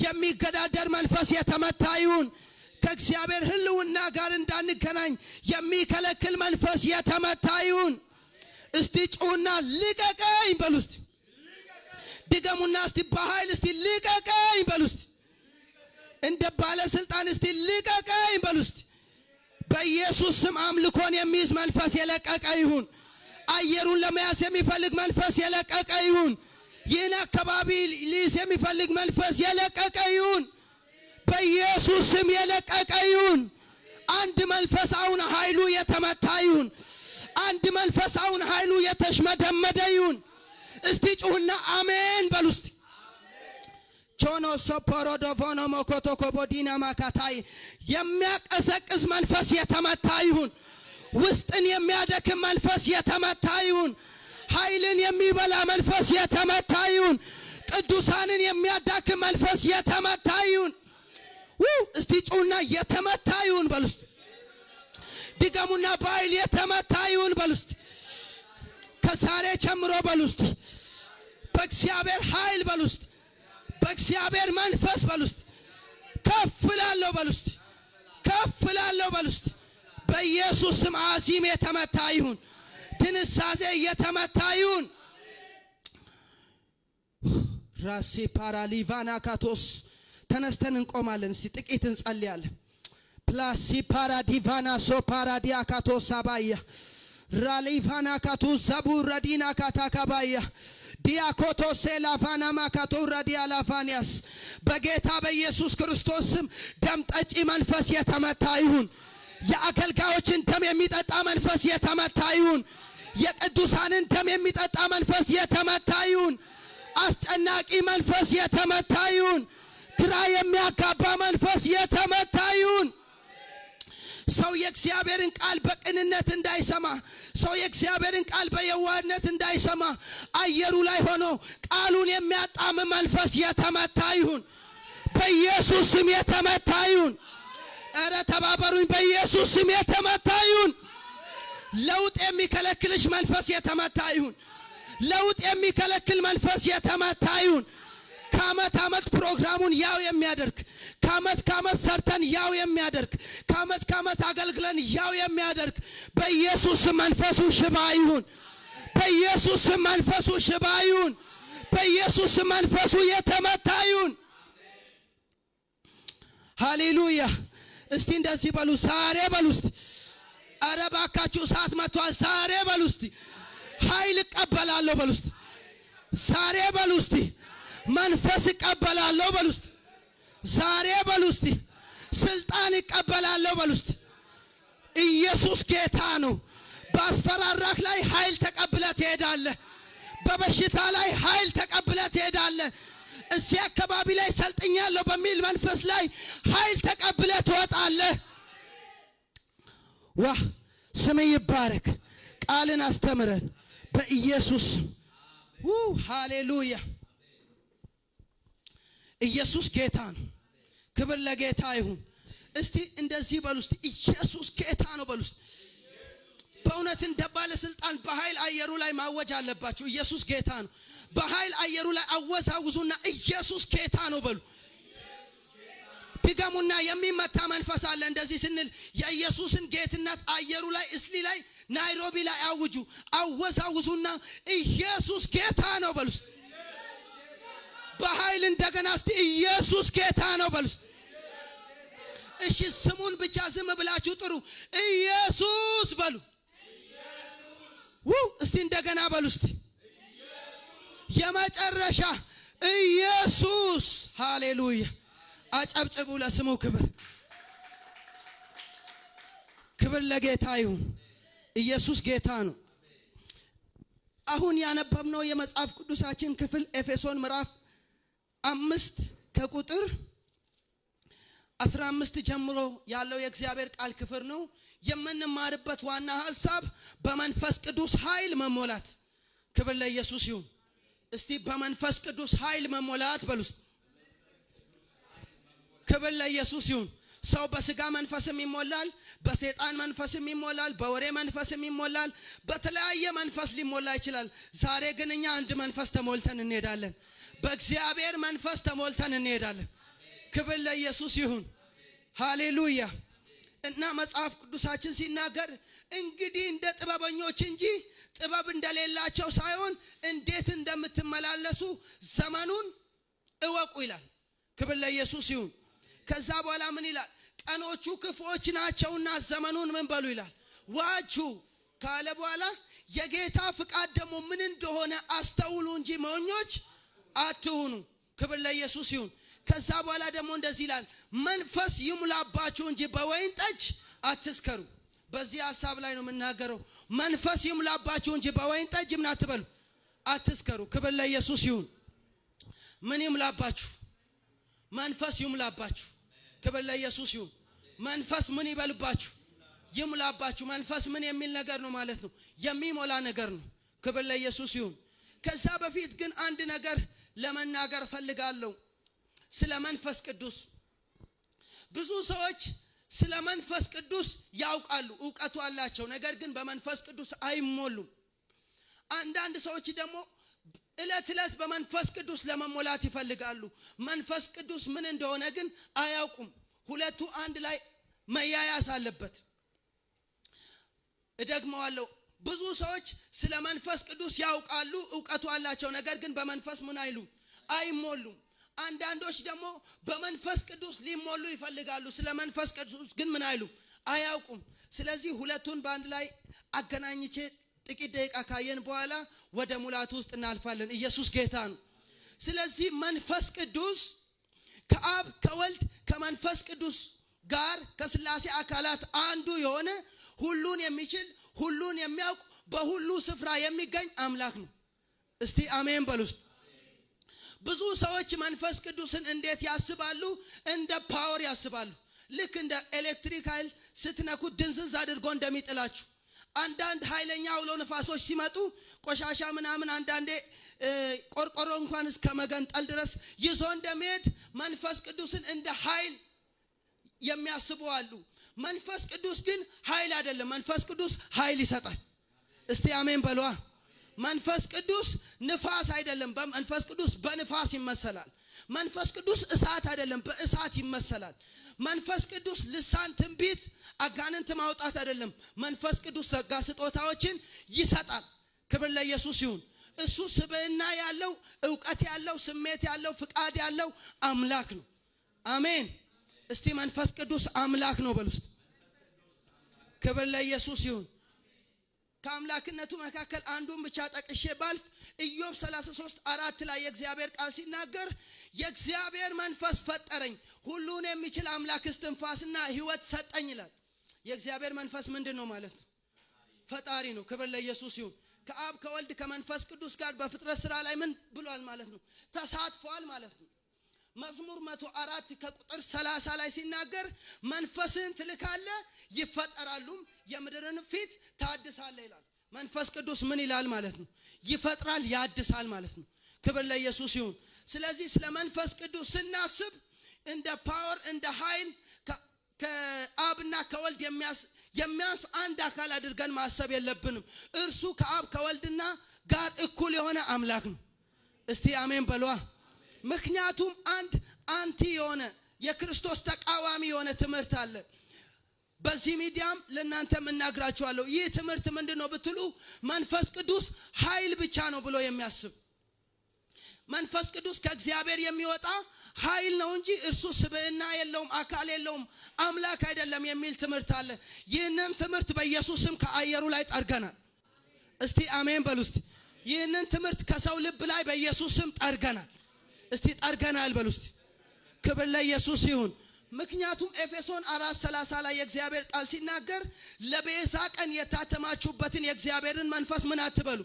የሚገዳደር መንፈስ የተመታ ይሁን። ከእግዚአብሔር ሕልውና ጋር እንዳንገናኝ የሚከለክል መንፈስ የተመታ ይሁን። እስቲ ጩና ልቀቀኝ በሉ። እስቲ ድገሙና እስቲ በኃይል እስቲ ልቀቀኝ በሉ። እስቲ እንደ ባለስልጣን እስቲ ልቀቀኝ በሉ። እስቲ በኢየሱስ ስም አምልኮን የሚይዝ መንፈስ የለቀቀ ይሁን። አየሩን ለመያዝ የሚፈልግ መንፈስ የለቀቀ ይሁን። ይህን አካባቢ ሊይዝ የሚፈልግ መንፈስ የለቀቀ ይሁን። በኢየሱስ ስም የለቀቀ ይሁን። አንድ መንፈስ አሁን ኃይሉ የተመታ ይሁን። አንድ መንፈስ አሁን ኃይሉ የተሽመደመደ ይሁን። እስቲ ጩህና አሜን በሉ። እስቲ ቾኖ ሶፖሮዶ ቮኖ ሞኮቶ ኮቦዲና ማካታይ የሚያቀዘቅዝ መንፈስ የተመታ ይሁን። ውስጥን የሚያደክም መንፈስ የተመታ ይሁን። ኃይልን የሚበላ መንፈስ የተመታ ይሁን። ቅዱሳንን የሚያዳክም መንፈስ የተመታ ይሁን። እስቲ ጩና የተመታ ይሁን በሉ። እስቲ ድገሙና በኃይል የተመታ ይሁን በሉ። እስቲ ከዛሬ ጀምሮ በሉ። እስቲ በእግዚአብሔር ኃይል በሉ። እስቲ በእግዚአብሔር መንፈስ በሉ። እስቲ ከፍ እላለሁ በሉ። እስቲ ከፍ እላለሁ በሉ። እስቲ በኢየሱስ ስም አዚም የተመታ ይሁን። ድንዛዜ የተመታ ይሁን። ራሴ ፓራሊቫና ካቶስ ተነስተን እንቆማለን። እስቲ ጥቂት እንጸልያለን። ፕላሲ ፓራዲቫና ሶ ፓራዲያ ካቶስ አባያ ራሊቫና ካቱ ዘቡረዲና ካታካባያ ዲያኮቶ ሴላፋና ማካቶ ራዲያ ላፋኒያስ በጌታ በኢየሱስ ክርስቶስ ስም ደም ጠጪ መንፈስ የተመታ ይሁን። የአገልጋዮችን ደም የሚጠጣ መንፈስ የተመታ ይሁን። የቅዱሳንን ደም የሚጠጣ መንፈስ የተመታ ይሁን። አስጨናቂ መንፈስ የተመታ ይሁን። ግራ የሚያጋባ መንፈስ የተመታ ይሁን። ሰው የእግዚአብሔርን ቃል በቅንነት እንዳይሰማ፣ ሰው የእግዚአብሔርን ቃል በየዋህነት እንዳይሰማ አየሩ ላይ ሆኖ ቃሉን የሚያጣም መንፈስ የተመታ ይሁን። በኢየሱስ ስም የተመታ ይሁን። ኧረ ተባበሩኝ። በኢየሱስ ስም የተመታ ይሁን። ለውጥ የሚከለክልሽ መንፈስ የተመታ ይሁን። ለውጥ የሚከለክል መንፈስ የተመታ ይሁን። ከዓመት ዓመት ፕሮግራሙን ያው የሚያደርግ ከዓመት ከዓመት ሰርተን ያው የሚያደርግ ከዓመት ከዓመት አገልግለን ያው የሚያደርግ በኢየሱስ መንፈሱ ሽባ ይሁን። በኢየሱስ መንፈሱ ሽባ ይሁን። በኢየሱስ መንፈሱ የተመታ ይሁን። ሃሌሉያ። እስቲ እንደዚህ በሉ። ዛሬ በሉ። እስቲ ኧረ እባካችሁ ሰዓት መጥቷል። ዛሬ በሉ። እስቲ ኃይል እቀበላለሁ በሉ። እስቲ ዛሬ በሉ። እስቲ መንፈስ እቀበላለሁ በሉ። እስቲ ዛሬ በሉ። እስቲ ስልጣን እቀበላለሁ በሉ። እስቲ ኢየሱስ ጌታ ነው። በአስፈራራህ ላይ ኃይል ተቀብለህ ትሄዳለህ። በበሽታ ላይ ኃይል ተቀብለህ ትሄዳለህ። እዚህ አካባቢ ላይ ሰልጥኛለሁ በሚል መንፈስ ላይ ኃይል ተቀብለህ ትወጣለህ። ዋህ ስም ይባረክ። ቃልን አስተምረን በኢየሱስ ሃሌሉያ። ኢየሱስ ጌታ ነው። ክብር ለጌታ ይሁን። እስቲ እንደዚህ በሉ። እስቲ ኢየሱስ ጌታ ነው በሉ። በእውነት እንደ ባለስልጣን በኃይል አየሩ ላይ ማወጅ አለባችሁ። ኢየሱስ ጌታ ነው። በኃይል አየሩ ላይ አወዛውዙና ኢየሱስ ጌታ ነው በሉ። ድገሙና የሚመታ መንፈስ አለ። እንደዚህ ስንል የኢየሱስን ጌትነት አየሩ ላይ እስሊ ላይ ናይሮቢ ላይ አውጁ። አወዛውዙና ኢየሱስ ጌታ ነው በሉ። በኃይል እንደገና እስቲ ኢየሱስ ጌታ ነው በሉ። እሺ ስሙን ብቻ ዝም ብላችሁ ጥሩ። ኢየሱስ በሉ። እስቲ እንደገና በሉ። እስቲ የመጨረሻ ኢየሱስ። ሃሌሉያ። አጨብጭቡ ለስሙ ክብር። ክብር ለጌታ ይሁን። ኢየሱስ ጌታ ነው። አሁን ያነበብነው የመጽሐፍ ቅዱሳችን ክፍል ኤፌሶን ምዕራፍ 5 ከቁጥር 15 ጀምሮ ያለው የእግዚአብሔር ቃል ክፍል ነው። የምንማርበት ዋና ሐሳብ በመንፈስ ቅዱስ ኃይል መሞላት። ክብር ለኢየሱስ ይሁን። እስቲ በመንፈስ ቅዱስ ኃይል መሞላት በሉ። ክብር ለኢየሱስ ይሁን። ሰው በስጋ መንፈስም ይሞላል፣ በሰይጣን መንፈስም ይሞላል፣ በወሬ መንፈስም ይሞላል፣ በተለያየ መንፈስ ሊሞላ ይችላል። ዛሬ ግን እኛ አንድ መንፈስ ተሞልተን እንሄዳለን። በእግዚአብሔር መንፈስ ተሞልተን እንሄዳለን። ክብር ለኢየሱስ ይሁን። ሃሌሉያ። እና መጽሐፍ ቅዱሳችን ሲናገር እንግዲህ እንደ ጥበበኞች እንጂ ጥበብ እንደሌላቸው ሳይሆን እንዴት እንደምትመላለሱ ዘመኑን እወቁ ይላል። ክብር ለኢየሱስ ይሁን። ከዛ በኋላ ምን ይላል? ቀኖቹ ክፉዎች ናቸውና ዘመኑን ምን በሉ ይላል? ዋጁ ካለ በኋላ የጌታ ፍቃድ ደግሞ ምን እንደሆነ አስተውሉ እንጂ ሞኞች አትሁኑ። ክብር ለኢየሱስ ይሁን። ከዛ በኋላ ደግሞ እንደዚህ ይላል፣ መንፈስ ይሙላባችሁ እንጂ በወይን ጠጅ አትስከሩ። በዚህ ሐሳብ ላይ ነው የምናገረው። መንፈስ ይሙላባችሁ እንጂ በወይን ጠጅ ምን አትበሉ፣ አትስከሩ። ክብር ለኢየሱስ ይሁን። ምን ይሙላባችሁ? መንፈስ ይሙላባችሁ። ክብር ለኢየሱስ ይሁን። መንፈስ ምን ይበልባችሁ? ይሙላባችሁ። መንፈስ ምን የሚል ነገር ነው ማለት ነው? የሚሞላ ነገር ነው። ክብር ለኢየሱስ ይሁን። ከዛ በፊት ግን አንድ ነገር ለመናገር ፈልጋለሁ። ስለ መንፈስ ቅዱስ ብዙ ሰዎች ስለ መንፈስ ቅዱስ ያውቃሉ፣ ዕውቀቱ አላቸው። ነገር ግን በመንፈስ ቅዱስ አይሞሉም። አንዳንድ ሰዎች ደግሞ እለት እለት በመንፈስ ቅዱስ ለመሞላት ይፈልጋሉ። መንፈስ ቅዱስ ምን እንደሆነ ግን አያውቁም። ሁለቱ አንድ ላይ መያያዝ አለበት። እደግመዋለሁ። ብዙ ሰዎች ስለ መንፈስ ቅዱስ ያውቃሉ፣ ዕውቀቱ አላቸው። ነገር ግን በመንፈስ ምን አይሉም፣ አይሞሉም። አንዳንዶች ደግሞ በመንፈስ ቅዱስ ሊሞሉ ይፈልጋሉ። ስለ መንፈስ ቅዱስ ግን ምን አይሉም፣ አያውቁም። ስለዚህ ሁለቱን በአንድ ላይ አገናኝቼ ጥቂት ደቂቃ ካየን በኋላ ወደ ሙላቱ ውስጥ እናልፋለን። ኢየሱስ ጌታ ነው። ስለዚህ መንፈስ ቅዱስ ከአብ ከወልድ ከመንፈስ ቅዱስ ጋር ከሥላሴ አካላት አንዱ የሆነ ሁሉን የሚችል ሁሉን የሚያውቅ በሁሉ ስፍራ የሚገኝ አምላክ ነው። እስቲ አሜን በሉ። ብዙ ሰዎች መንፈስ ቅዱስን እንዴት ያስባሉ? እንደ ፓወር ያስባሉ። ልክ እንደ ኤሌክትሪክ ኃይል ስትነኩት ድንዝዝ አድርጎ እንደሚጥላችሁ። አንዳንድ ኃይለኛ አውሎ ነፋሶች ሲመጡ ቆሻሻ ምናምን አንዳንዴ ቆርቆሮ እንኳን እስከ መገንጠል ድረስ ይዞ እንደሚሄድ መንፈስ ቅዱስን እንደ ኃይል የሚያስቡ አሉ። መንፈስ ቅዱስ ግን ኃይል አይደለም። መንፈስ ቅዱስ ኃይል ይሰጣል። እስቲ አሜን በሏ። መንፈስ ቅዱስ ንፋስ አይደለም። መንፈስ ቅዱስ በንፋስ ይመሰላል። መንፈስ ቅዱስ እሳት አይደለም፣ በእሳት ይመሰላል። መንፈስ ቅዱስ ልሳን፣ ትንቢት፣ አጋንንት ማውጣት አይደለም። መንፈስ ቅዱስ ጸጋ ስጦታዎችን ይሰጣል። ክብር ለኢየሱስ ይሁን። እሱ ስብዕና ያለው፣ ዕውቀት ያለው፣ ስሜት ያለው፣ ፍቃድ ያለው አምላክ ነው። አሜን። እስቲ መንፈስ ቅዱስ አምላክ ነው በሉ። ክብር ለኢየሱስ ይሁን። ከአምላክነቱ መካከል አንዱን ብቻ ጠቅሼ ባልፍ ኢዮብ 33:4 ላይ የእግዚአብሔር ቃል ሲናገር የእግዚአብሔር መንፈስ ፈጠረኝ፣ ሁሉን የሚችል አምላክ እስትንፋስና ሕይወት ሰጠኝ ይላል። የእግዚአብሔር መንፈስ ምንድን ነው ማለት ነው? ፈጣሪ ነው። ክብር ለኢየሱስ ይሁን። ከአብ ከወልድ ከመንፈስ ቅዱስ ጋር በፍጥረት ስራ ላይ ምን ብሏል ማለት ነው? ተሳትፏል ማለት ነው። መዝሙር 104 ከቁጥር 30 ላይ ሲናገር መንፈስን ትልካለህ ይፈጠራሉም የምድርን ፊት ታድሳለህ ይላል። መንፈስ ቅዱስ ምን ይላል ማለት ነው? ይፈጥራል፣ ያድሳል ማለት ነው። ክብር ለኢየሱስ ይሁን። ስለዚህ ስለ መንፈስ ቅዱስ ስናስብ እንደ ፓወር እንደ ኃይል ከአብና ከወልድ የሚያንስ አንድ አካል አድርገን ማሰብ የለብንም። እርሱ ከአብ ከወልድና ጋር እኩል የሆነ አምላክ ነው። እስቲ አሜን በሏ። ምክንያቱም አንድ አንቲ የሆነ የክርስቶስ ተቃዋሚ የሆነ ትምህርት አለ። በዚህ ሚዲያም ለእናንተም እናግራችኋለሁ። ይህ ትምህርት ምንድነው ብትሉ መንፈስ ቅዱስ ኃይል ብቻ ነው ብሎ የሚያስብ፣ መንፈስ ቅዱስ ከእግዚአብሔር የሚወጣ ኃይል ነው እንጂ እርሱ ስብዕና የለውም፣ አካል የለውም፣ አምላክ አይደለም የሚል ትምህርት አለ። ይህንን ትምህርት በኢየሱስም ከአየሩ ላይ ጠርገናል። እስቲ አሜን በሉ። እስቲ ይህንን ትምህርት ከሰው ልብ ላይ በኢየሱስም ጠርገናል። እስቲ ጠርገናል በሉ። እስቲ ክብር ለኢየሱስ ይሁን። ምክንያቱም ኤፌሶን 4:30 ላይ የእግዚአብሔር ቃል ሲናገር ለቤዛ ቀን የታተማችሁበትን የእግዚአብሔርን መንፈስ ምን አትበሉ፣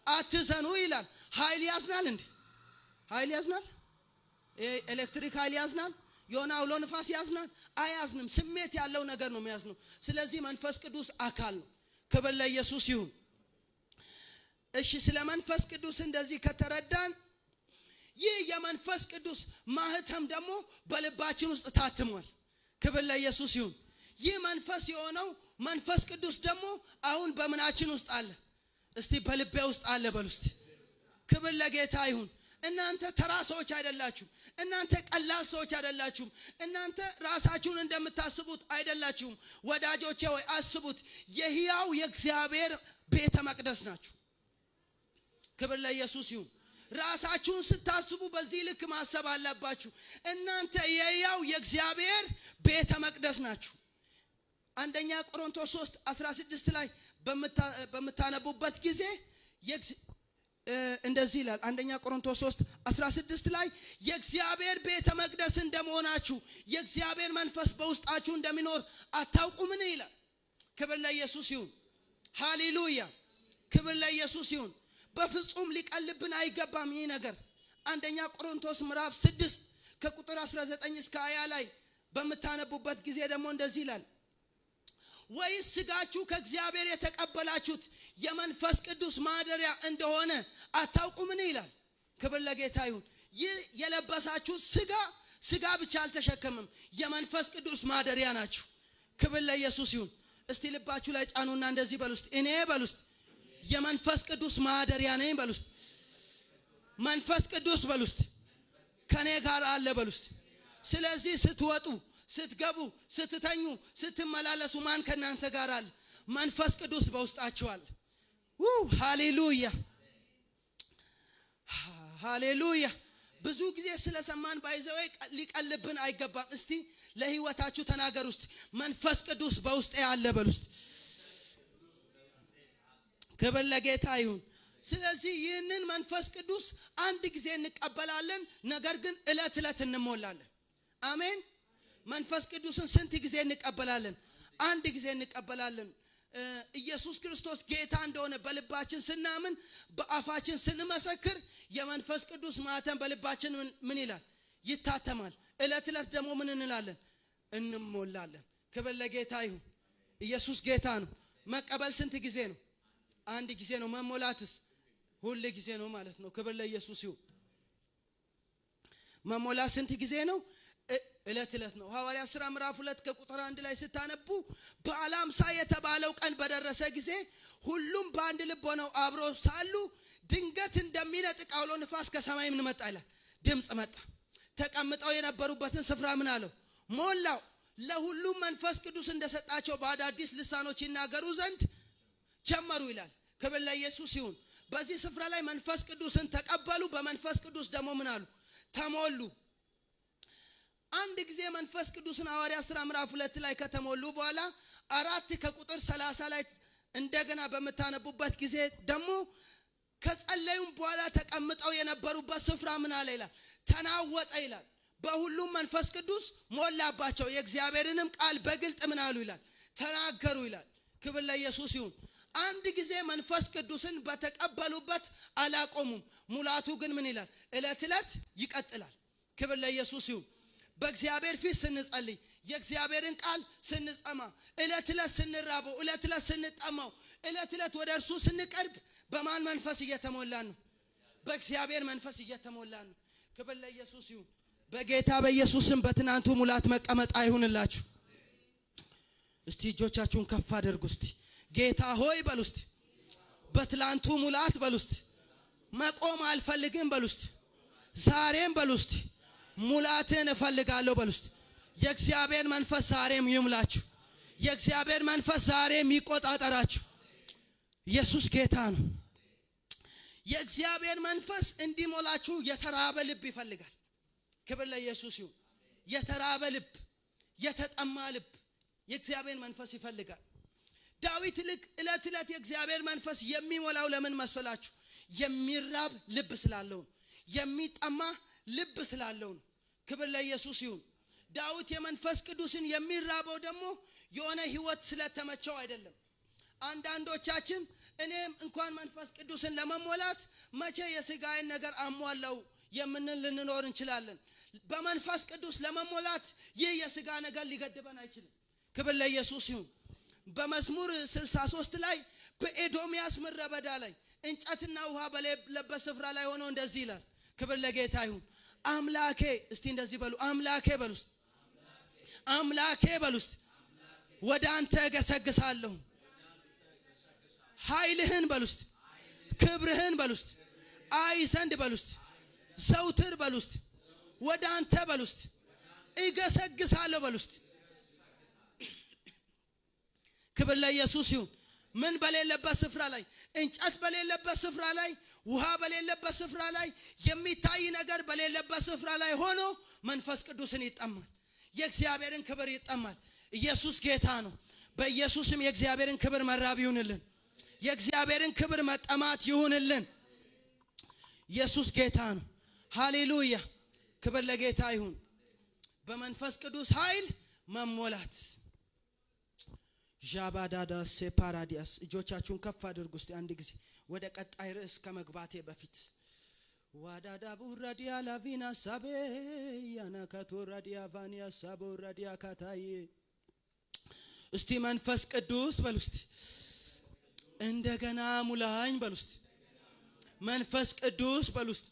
አትዘኑ ይላል። ኃይል ያዝናል እንዴ? ኃይል ያዝናል? ኤሌክትሪክ ኃይል ያዝናል? የሆነ አውሎ ንፋስ ያዝናል? አያዝንም። ስሜት ያለው ነገር ነው የሚያዝነው። ስለዚህ መንፈስ ቅዱስ አካል ነው። ክብር ለኢየሱስ ይሁን። እሺ፣ ስለ መንፈስ ቅዱስ እንደዚህ ከተረዳን ይህ የመንፈስ ቅዱስ ማህተም ደግሞ በልባችን ውስጥ ታትሟል። ክብር ለኢየሱስ ይሁን። ይህ መንፈስ የሆነው መንፈስ ቅዱስ ደግሞ አሁን በምናችን ውስጥ አለ? እስቲ በልቤ ውስጥ አለ በሉ እስቲ። ክብር ለጌታ ይሁን። እናንተ ተራ ሰዎች አይደላችሁ። እናንተ ቀላል ሰዎች አይደላችሁም። እናንተ ራሳችሁን እንደምታስቡት አይደላችሁም። ወዳጆቼ ሆይ አስቡት፣ የሕያው የእግዚአብሔር ቤተ መቅደስ ናችሁ። ክብር ለኢየሱስ ይሁን። ራሳችሁን ስታስቡ በዚህ ልክ ማሰብ አለባችሁ። እናንተ የሕያው የእግዚአብሔር ቤተ መቅደስ ናችሁ። አንደኛ ቆሮንቶስ 3:16 ላይ በምታነቡበት ጊዜ እንደዚህ ይላል። አንደኛ ቆሮንቶስ 3:16 ላይ የእግዚአብሔር ቤተ መቅደስ እንደመሆናችሁ የእግዚአብሔር መንፈስ በውስጣችሁ እንደሚኖር አታውቁምን ይላል። ክብር ለኢየሱስ ይሁን። ሃሌሉያ! ክብር ለኢየሱስ ይሁን። በፍጹም ሊቀልብን አይገባም ይህ ነገር። አንደኛ ቆሮንቶስ ምዕራፍ 6 ከቁጥር 19 እስከ 20 ላይ በምታነቡበት ጊዜ ደግሞ እንደዚህ ይላል። ወይስ ሥጋችሁ ከእግዚአብሔር የተቀበላችሁት የመንፈስ ቅዱስ ማደሪያ እንደሆነ አታውቁምን ይላል። ክብር ለጌታ ይሁን። ይህ የለበሳችሁት ሥጋ ብቻ አልተሸከምም፣ የመንፈስ ቅዱስ ማደሪያ ናችሁ። ክብር ለኢየሱስ ይሁን። እስቲ ልባችሁ ላይ ጫኑና እንደዚህ በሉ እስቲ፣ እኔ በሉ እስቲ የመንፈስ ቅዱስ ማደሪያ ነኝ በሉ እስቲ። መንፈስ ቅዱስ በሉ እስቲ ከኔ ጋር አለ በሉ እስቲ። ስለዚህ ስትወጡ፣ ስትገቡ፣ ስትተኙ፣ ስትመላለሱ ማን ከናንተ ጋር አለ? መንፈስ ቅዱስ በውስጣችሁ አለ። ሃሌሉያ ሃሌሉያ። ብዙ ጊዜ ስለሰማን ባይዘው ሊቀልብን አይገባም። እስቲ ለህይወታችሁ ተናገሩ እስቲ፣ መንፈስ ቅዱስ በውስጤ አለ በሉ እስቲ። ክብር ለጌታ ይሁን። ስለዚህ ይህንን መንፈስ ቅዱስ አንድ ጊዜ እንቀበላለን፣ ነገር ግን እለት እለት እንሞላለን። አሜን። መንፈስ ቅዱስን ስንት ጊዜ እንቀበላለን? አንድ ጊዜ እንቀበላለን። ኢየሱስ ክርስቶስ ጌታ እንደሆነ በልባችን ስናምን፣ በአፋችን ስንመሰክር የመንፈስ ቅዱስ ማህተም በልባችን ምን ይላል? ይታተማል። እለት እለት ደግሞ ምን እንላለን? እንሞላለን። ክብር ለጌታ ይሁን። ኢየሱስ ጌታ ነው። መቀበል ስንት ጊዜ ነው? አንድ ጊዜ ነው። መሞላትስ ሁል ጊዜ ነው ማለት ነው። ክብር ለኢየሱስ ይሁን። መሞላት ስንት ጊዜ ነው? እለት እለት ነው። ሐዋርያት ሥራ ምዕራፍ 2 ከቁጥር 1 ላይ ስታነቡ በዓለ ሃምሳ የተባለው ቀን በደረሰ ጊዜ ሁሉም በአንድ ልብ ሆነው አብሮ ሳሉ ድንገት እንደሚነጥቅ አውሎ ንፋስ ከሰማይ ምን መጣ ይላል? ድምፅ መጣ። ተቀምጠው የነበሩበትን ስፍራ ምን አለው? ሞላው። ለሁሉም መንፈስ ቅዱስ እንደሰጣቸው በአዳዲስ ልሳኖች ይናገሩ ዘንድ ጀመሩ ይላል። ክብር ለኢየሱስ ይሁን። በዚህ ስፍራ ላይ መንፈስ ቅዱስን ተቀበሉ። በመንፈስ ቅዱስ ደግሞ ምን አሉ? ተሞሉ። አንድ ጊዜ መንፈስ ቅዱስን ሐዋርያት ሥራ ምዕራፍ 2 ላይ ከተሞሉ በኋላ 4 ከቁጥር 30 ላይ እንደገና በመታነቡበት ጊዜ ደግሞ ከጸለዩም በኋላ ተቀምጠው የነበሩበት ስፍራ ምን አለ ይላል? ተናወጠ ይላል። በሁሉም መንፈስ ቅዱስ ሞላባቸው፣ የእግዚአብሔርንም ቃል በግልጥ ምን አሉ ይላል? ተናገሩ ይላል። ክብር ለኢየሱስ ይሁን። አንድ ጊዜ መንፈስ ቅዱስን በተቀበሉበት አላቆሙም። ሙላቱ ግን ምን ይላል? እለት እለት ይቀጥላል። ክብር ለኢየሱስ ይሁን። በእግዚአብሔር ፊት ስንጸልይ፣ የእግዚአብሔርን ቃል ስንጸማ፣ እለት እለት ስንራበው፣ እለት እለት ስንጠማው፣ እለት እለት ወደ እርሱ ስንቀርብ በማን መንፈስ እየተሞላን ነው? በእግዚአብሔር መንፈስ እየተሞላን ነው። ክብር ለኢየሱስ ይሁን። በጌታ በኢየሱስም በትናንቱ ሙላት መቀመጥ አይሁንላችሁ። እስቲ እጆቻችሁን ከፍ አድርጉ። እስቲ ጌታ ሆይ በሉ እስቲ፣ በትላንቱ ሙላት በሉ እስቲ፣ መቆም አልፈልግም በሉ እስቲ፣ ዛሬም በሉ እስቲ ሙላትን እፈልጋለሁ በሉ እስቲ። የእግዚአብሔር መንፈስ ዛሬም ይሙላችሁ። የእግዚአብሔር መንፈስ ዛሬም ይቆጣጠራችሁ። ኢየሱስ ጌታ ነው። የእግዚአብሔር መንፈስ እንዲሞላችሁ የተራበ ልብ ይፈልጋል። ክብር ለኢየሱስ ይሁን። የተራበ ልብ፣ የተጠማ ልብ የእግዚአብሔር መንፈስ ይፈልጋል። ዳዊት እለት እለት የእግዚአብሔር መንፈስ የሚሞላው ለምን መሰላችሁ? የሚራብ ልብ ስላለው ነው። የሚጠማ ልብ ስላለው ነው። ክብር ለኢየሱስ ይሁን። ዳዊት የመንፈስ ቅዱስን የሚራበው ደግሞ የሆነ ህይወት ስለተመቸው አይደለም። አንዳንዶቻችን እኔም እንኳን መንፈስ ቅዱስን ለመሞላት መቼ የሥጋዬን ነገር አሟላው የምንል ልንኖር እንችላለን። በመንፈስ ቅዱስ ለመሞላት ይህ የሥጋ ነገር ሊገድበን አይችልም። ክብር ለኢየሱስ ይሁን። በመዝሙር 63 ላይ በኤዶምያስ ምድረ በዳ ላይ እንጨትና ውሃ በሌለበት ስፍራ ላይ ሆኖ እንደዚህ ይላል። ክብር ለጌታ ይሁን። አምላኬ፣ እስቲ እንደዚህ በሉ፣ አምላኬ በሉ እስቲ፣ አምላኬ በሉ እስቲ፣ ወደ አንተ ገሰግሳለሁ። ኃይልህን በሉ እስቲ፣ ክብርህን በሉ እስቲ፣ አይ ዘንድ በሉ እስቲ፣ ዘውትር በሉ እስቲ፣ ወደ አንተ በሉ እስቲ እገሰግሳለሁ በሉ እስቲ። ክብር ለኢየሱስ ይሁን። ምን በሌለበት ስፍራ ላይ፣ እንጨት በሌለበት ስፍራ ላይ፣ ውሃ በሌለበት ስፍራ ላይ፣ የሚታይ ነገር በሌለበት ስፍራ ላይ ሆኖ መንፈስ ቅዱስን ይጠማል። የእግዚአብሔርን ክብር ይጠማል። ኢየሱስ ጌታ ነው። በኢየሱስም የእግዚአብሔርን ክብር መራብ ይሁንልን። የእግዚአብሔርን ክብር መጠማት ይሁንልን። ኢየሱስ ጌታ ነው። ሃሌሉያ። ክብር ለጌታ ይሁን። በመንፈስ ቅዱስ ኃይል መሞላት። ጃባዳዳ ሴፓራዲያስ። እጆቻችሁን ከፍ አድርጉ እስቲ አንድ ጊዜ ወደ ቀጣይ ርዕስ ከመግባቴ በፊት ዋዳዳ ቡራዲያ ላቪና ሳቤ ያናካቶ ራዲያ ቫኒያ ሳቦ ራዲያ ካታይ። እስቲ መንፈስ ቅዱስ በሉ እስቲ እንደገና ሙላኝ በሉ እስቲ። መንፈስ ቅዱስ በሉ እስቲ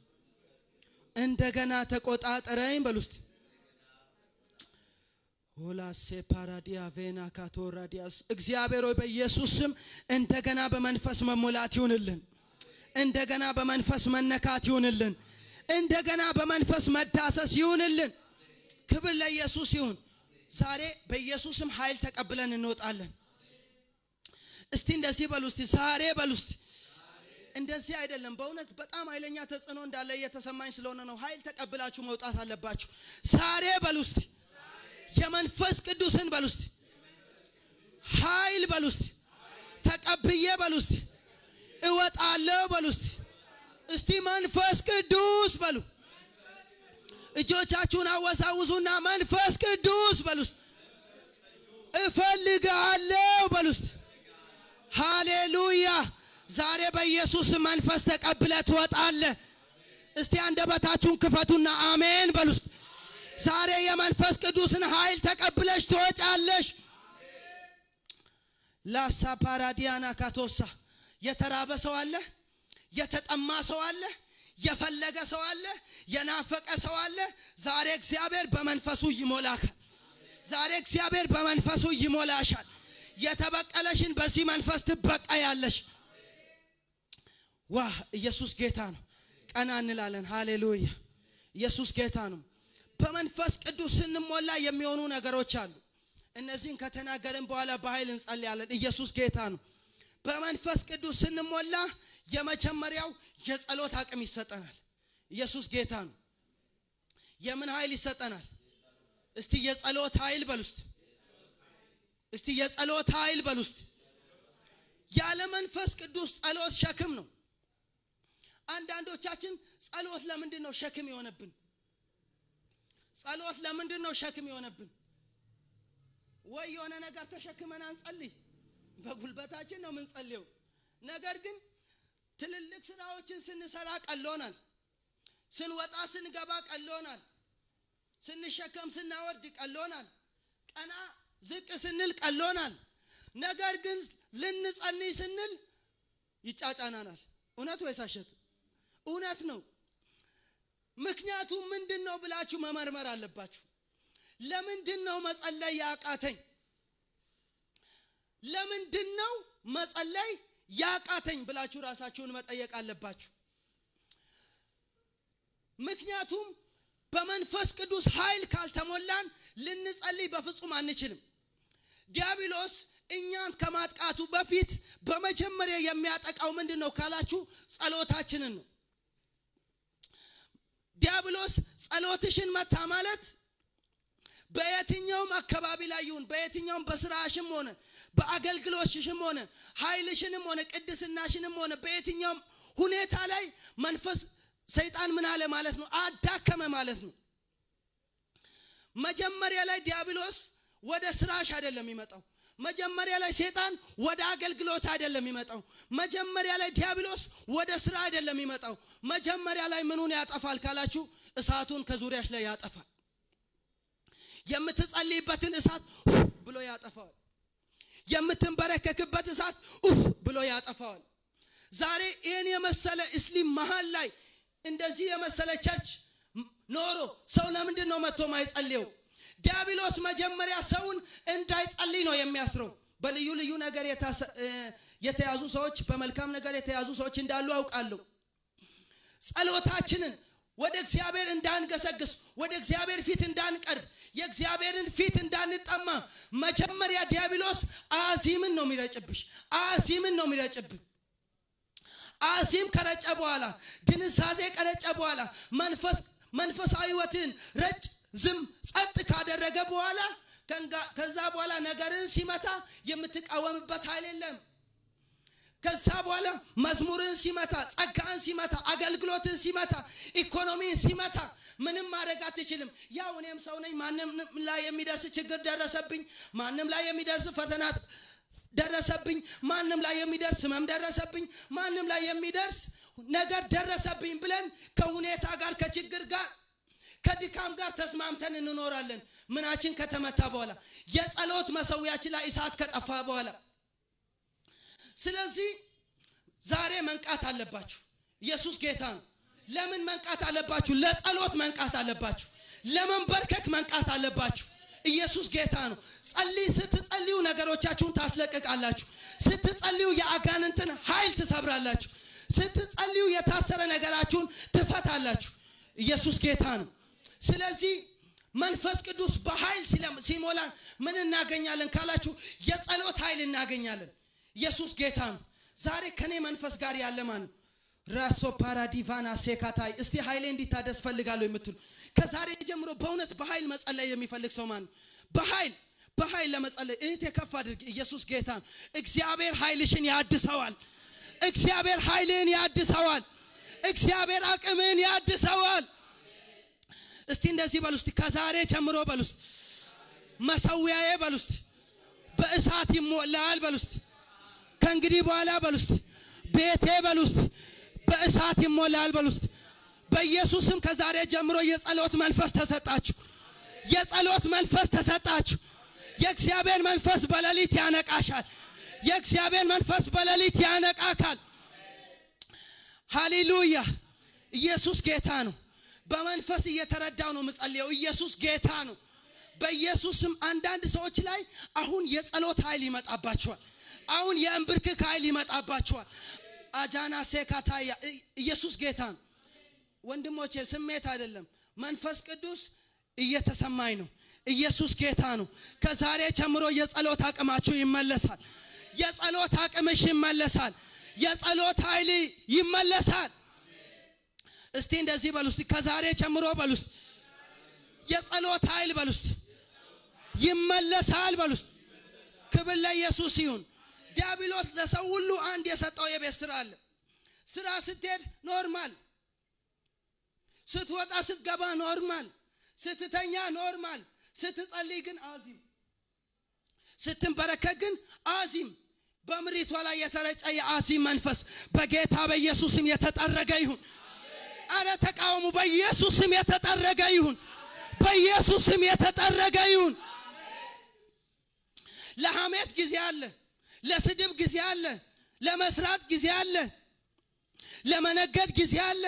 እንደገና ተቆጣጠረኝ በሉ እስቲ። ሆላ ሴፓራዲያ ቬና ካቶ ራዲያስ። እግዚአብሔር ሆይ በኢየሱስ ስም እንደገና በመንፈስ መሞላት ይሁንልን። እንደገና በመንፈስ መነካት ይሁንልን። እንደገና በመንፈስ መዳሰስ ይሁንልን። ክብር ለኢየሱስ ይሁን። ዛሬ በኢየሱስም ኃይል ተቀብለን እንወጣለን። እስቲ እንደዚህ በሉ እስቲ ዛሬ በሉ እስቲ። እንደዚህ አይደለም፣ በእውነት በጣም ኃይለኛ ተጽዕኖ እንዳለ እየተሰማኝ ስለሆነ ነው። ኃይል ተቀብላችሁ መውጣት አለባችሁ። ዛሬ በሉ እስቲ የመንፈስ ቅዱስን በሉ እስቲ ኃይል በሉ እስቲ ተቀብዬ በሉ እስቲ እወጣለሁ በሉ እስቲ። እስቲ መንፈስ ቅዱስ በሉ። እጆቻችሁን አወሳውሱና መንፈስ ቅዱስ በሉ እስቲ እፈልጋለሁ በሉ እስቲ። ሃሌሉያ። ዛሬ በኢየሱስ መንፈስ ተቀብለ ትወጣለህ። እስቲ አንደበታችሁን ክፈቱና አሜን በሉ እስቲ። ዛሬ የመንፈስ ቅዱስን ኃይል ተቀብለሽ ትወጫለሽ። ላሳ ፓራዲያና ካቶሳ። የተራበ ሰው አለ፣ የተጠማ ሰው አለ፣ የፈለገ ሰው አለ፣ የናፈቀ ሰው አለ። ዛሬ እግዚአብሔር በመንፈሱ ይሞላካል። ዛሬ እግዚአብሔር በመንፈሱ ይሞላሻል። የተበቀለሽን በዚህ መንፈስ ትበቀያለሽ። ዋህ! ኢየሱስ ጌታ ነው። ቀና እንላለን። ሃሌሉያ። ኢየሱስ ጌታ ነው። በመንፈስ ቅዱስ ስንሞላ የሚሆኑ ነገሮች አሉ። እነዚህን ከተናገርን በኋላ በኃይል እንጸልያለን። ኢየሱስ ጌታ ነው። በመንፈስ ቅዱስ ስንሞላ የመጀመሪያው የጸሎት አቅም ይሰጠናል። ኢየሱስ ጌታ ነው። የምን ኃይል ይሰጠናል? እስቲ የጸሎት ኃይል በሉ እስቲ። እስቲ የጸሎት ኃይል በሉ እስቲ። ያለ መንፈስ ቅዱስ ጸሎት ሸክም ነው። አንዳንዶቻችን ጸሎት ለምንድን ነው ሸክም የሆነብን? ጸሎት ለምንድን ነው ሸክም የሆነብን? ወይ የሆነ ነገር ተሸክመን አንጸልይ። በጉልበታችን ነው የምንጸልየው። ነገር ግን ትልልቅ ስራዎችን ስንሰራ ቀሎናል። ስንወጣ ስንገባ ቀሎናል። ስንሸከም ስናወርድ ቀሎናል። ቀና ዝቅ ስንል ቀሎናል። ነገር ግን ልንጸልይ ስንል ይጫጫናናል። እውነት ወይስ ሐሰት? እውነት ነው። ምክንያቱም ምንድነው ብላችሁ መመርመር አለባችሁ። ለምንድነው መጸለይ ያቃተኝ? ለምንድነው መጸለይ ያቃተኝ ብላችሁ ራሳችሁን መጠየቅ አለባችሁ። ምክንያቱም በመንፈስ ቅዱስ ኃይል ካልተሞላን ልንጸልይ በፍጹም አንችልም። ዲያብሎስ እኛን ከማጥቃቱ በፊት በመጀመሪያ የሚያጠቃው ምንድነው ካላችሁ ጸሎታችንን ነው። ዲያብሎስ ጸሎትሽን መታ ማለት በየትኛውም አካባቢ ላይ ይሁን፣ በየትኛውም በስራሽም ሆነ በአገልግሎትሽም ሆነ ኃይልሽንም ሆነ ቅድስናሽንም ሆነ በየትኛውም ሁኔታ ላይ መንፈስ ሰይጣን ምን አለ ማለት ነው? አዳከመ ማለት ነው። መጀመሪያ ላይ ዲያብሎስ ወደ ስራሽ አይደለም የሚመጣው። መጀመሪያ ላይ ሰይጣን ወደ አገልግሎት አይደለም የሚመጣው። መጀመሪያ ላይ ዲያብሎስ ወደ ስራ አይደለም የሚመጣው። መጀመሪያ ላይ ምኑን ያጠፋል ካላችሁ እሳቱን ከዙሪያሽ ላይ ያጠፋል። የምትጸልይበትን እሳት ብሎ ያጠፋዋል። የምትንበረከክበት እሳት ብሎ ያጠፋዋል። ዛሬ ይሄን የመሰለ እስሊም መሃል ላይ እንደዚህ የመሰለ ቸርች ኖሮ ሰው ለምንድን ነው መጥቶ ማይጸልየው? ዲያብሎስ መጀመሪያ ሰውን እንዳይጸልይ ነው የሚያስረው። በልዩ ልዩ ነገር የተያዙ ሰዎች፣ በመልካም ነገር የተያዙ ሰዎች እንዳሉ አውቃለሁ። ጸሎታችንን ወደ እግዚአብሔር እንዳንገሰግስ፣ ወደ እግዚአብሔር ፊት እንዳንቀርብ እንዳንጠማ መጀመሪያ ዲያብሎስ አዚምን ነው የሚረጭብሽ። አዚምን ነው የሚረጭብሽ። አዚም ከረጨ በኋላ ድንዛዜ ከረጨ በኋላ መንፈሳዊ ሕይወትን ረጭ ዝም ጸጥ ካደረገ በኋላ ከዛ በኋላ ነገርን ሲመታ የምትቃወምበት ኃይል የለም። ከዛ በኋላ መዝሙርን ሲመታ፣ ጸጋን ሲመታ፣ አገልግሎትን ሲመታ፣ ኢኮኖሚን ሲመታ ምንም ማድረግ አትችልም። ያው እኔም ሰው ነኝ። ማንም ላይ የሚደርስ ችግር ደረሰብኝ፣ ማንም ላይ የሚደርስ ፈተና ደረሰብኝ፣ ማንም ላይ የሚደርስ ህመም ደረሰብኝ፣ ማንም ላይ የሚደርስ ነገር ደረሰብኝ ብለን ከሁኔታ ጋር ከችግር ጋር ከድካም ጋር ተስማምተን እንኖራለን። ምናችን ከተመታ በኋላ የጸሎት መሰዊያችን ላይ እሳት ከጠፋ በኋላ። ስለዚህ ዛሬ መንቃት አለባችሁ። ኢየሱስ ጌታ ነው። ለምን መንቃት አለባችሁ? ለጸሎት መንቃት አለባችሁ። ለመንበርከክ መንቃት አለባችሁ። ኢየሱስ ጌታ ነው። ስትጸልዩ ነገሮቻችሁን ታስለቅቃላችሁ። ስትጸልዩ የአጋንንትን ኃይል ትሰብራላችሁ። ስትጸልዩ የታሰረ ነገራችሁን ትፈታላችሁ። ኢየሱስ ጌታ ነው። ስለዚህ መንፈስ ቅዱስ በኃይል ሲሞላን ምን እናገኛለን ካላችሁ የጸሎት ኃይል እናገኛለን። ኢየሱስ ጌታ ነው። ዛሬ ከኔ መንፈስ ጋር ያለ ማን ነው? ራሶ ፓራዲቫና ሴካታይ እስቲ ኃይሌ እንዲታደስ ፈልጋለሁ የምትሉ ከዛሬ ጀምሮ በእውነት በኃይል መጸለይ የሚፈልግ ሰው ማን ነው? በኃይል ለመጸለይ እህቴ ከፍ አድርግ። ኢየሱስ ጌታ ነው። እግዚአብሔር ኃይልሽን ያድሰዋል። እግዚአብሔር ኃይልን ያድሰዋል። እግዚአብሔር አቅምን ያድሰዋል። እስቲ እንደዚህ በሉ እስቲ ከዛሬ ጀምሮ በሉ እስቲ መሰዊያዬ በሉ እስቲ በእሳት ይሞላል በሉ እስቲ ከእንግዲህ በኋላ በሉ እስቲ ቤቴ በሉ እስቲ በእሳት ይሞላል በሉ እስቲ። በኢየሱስም ከዛሬ ጀምሮ የጸሎት መንፈስ ተሰጣችሁ። የጸሎት መንፈስ ተሰጣችሁ። የእግዚአብሔር መንፈስ በሌሊት ያነቃሻል። የእግዚአብሔር መንፈስ በሌሊት ያነቃካል። ሃሌሉያ! ኢየሱስ ጌታ ነው። በመንፈስ እየተረዳው ነው መጸለየው። ኢየሱስ ጌታ ነው። በኢየሱስም አንዳንድ ሰዎች ላይ አሁን የጸሎት ኃይል ይመጣባቸዋል። አሁን የእንብርክክ ኃይል ይመጣባቸዋል። አጃና ሴካታያ ኢየሱስ ጌታ ነው። ወንድሞቼ ስሜት አይደለም፣ መንፈስ ቅዱስ እየተሰማኝ ነው። ኢየሱስ ጌታ ነው። ከዛሬ ጀምሮ የጸሎት አቅማችሁ ይመለሳል። የጸሎት አቅምሽ ይመለሳል። የጸሎት ኃይል ይመለሳል። እስቲ እንደዚህ በሉ እስቲ ከዛሬ ጀምሮ በሉ እስቲ የጸሎት ኃይል በሉ እስቲ ይመለሳል በሉ እስቲ። ክብር ለኢየሱስ ይሁን። ዲያብሎስ ለሰው ሁሉ አንድ የሰጠው የቤት ስራ አለ። ስራ ስትሄድ ኖርማል፣ ስትወጣ ስትገባ ኖርማል፣ ስትተኛ ኖርማል፣ ስትጸልይ ግን አዚም፣ ስትንበረከክ ግን አዚም። በምሪቷ ላይ የተረጨ የአዚም መንፈስ በጌታ በኢየሱስም የተጠረገ ይሁን። አረ ተቃውሙ። በኢየሱስም የተጠረገ ይሁን። በኢየሱስም የተጠረገ ይሁን። ለሐሜት ጊዜ አለ፣ ለስድብ ጊዜ አለ፣ ለመስራት ጊዜ አለ፣ ለመነገድ ጊዜ አለ፣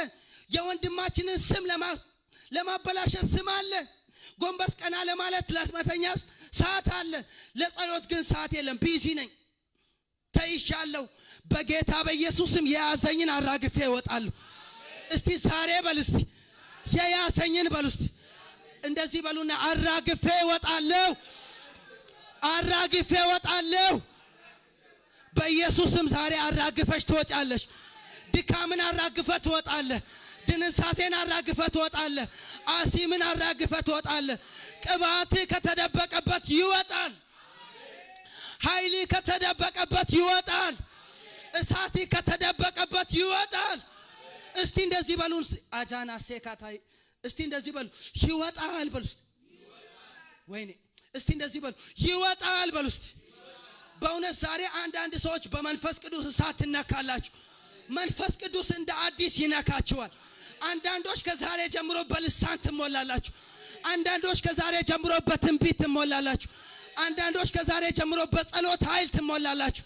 የወንድማችንን ስም ለማበላሸት ስም አለ፣ ጎንበስ ቀና ለማለት ለመተኛስ ሰዓት አለ። ለጸሎት ግን ሰዓት የለም። ቢዚ ነኝ፣ ተይሻለሁ። በጌታ በኢየሱስም የያዘኝን አራግፌ እወጣለሁ። እስቲ ዛሬ በሉ እስቲ የያዘኝን በሉ እስቲ እንደዚህ በሉና አራግፌ እወጣለሁ። አራግፌ እወጣለሁ። በኢየሱስም ዛሬ አራግፈሽ ትወጫለሽ። ድካምን አራግፈ ትወጣለህ። ድንሳሴን አራግፈ ትወጣለህ። አሲምን አራግፈ ትወጣለህ። ቅባት ከተደበቀበት ይወጣል። ኃይል ከተደበቀበት ይወጣል። እሳት ከተደበቀበት ይወጣል። እስቲ እንደዚህ በሉ አጃና ሴካታይ እስቲ እንደዚህ በሉ ይወጣል በሉ እስቲ ወይኔ እስቲ እንደዚህ በሉ ይወጣል በሉ እስቲ። በእውነት ዛሬ አንዳንድ ሰዎች በመንፈስ ቅዱስ እሳት ትነካላችሁ። መንፈስ ቅዱስ እንደ አዲስ ይነካችኋል። አንዳንዶች ከዛሬ ጀምሮ በልሳን ትሞላላችሁ። አንዳንዶች ከዛሬ ጀምሮ በትንቢት ትሞላላችሁ። አንዳንዶች ከዛሬ ጀምሮ በጸሎት ኃይል ትሞላላችሁ።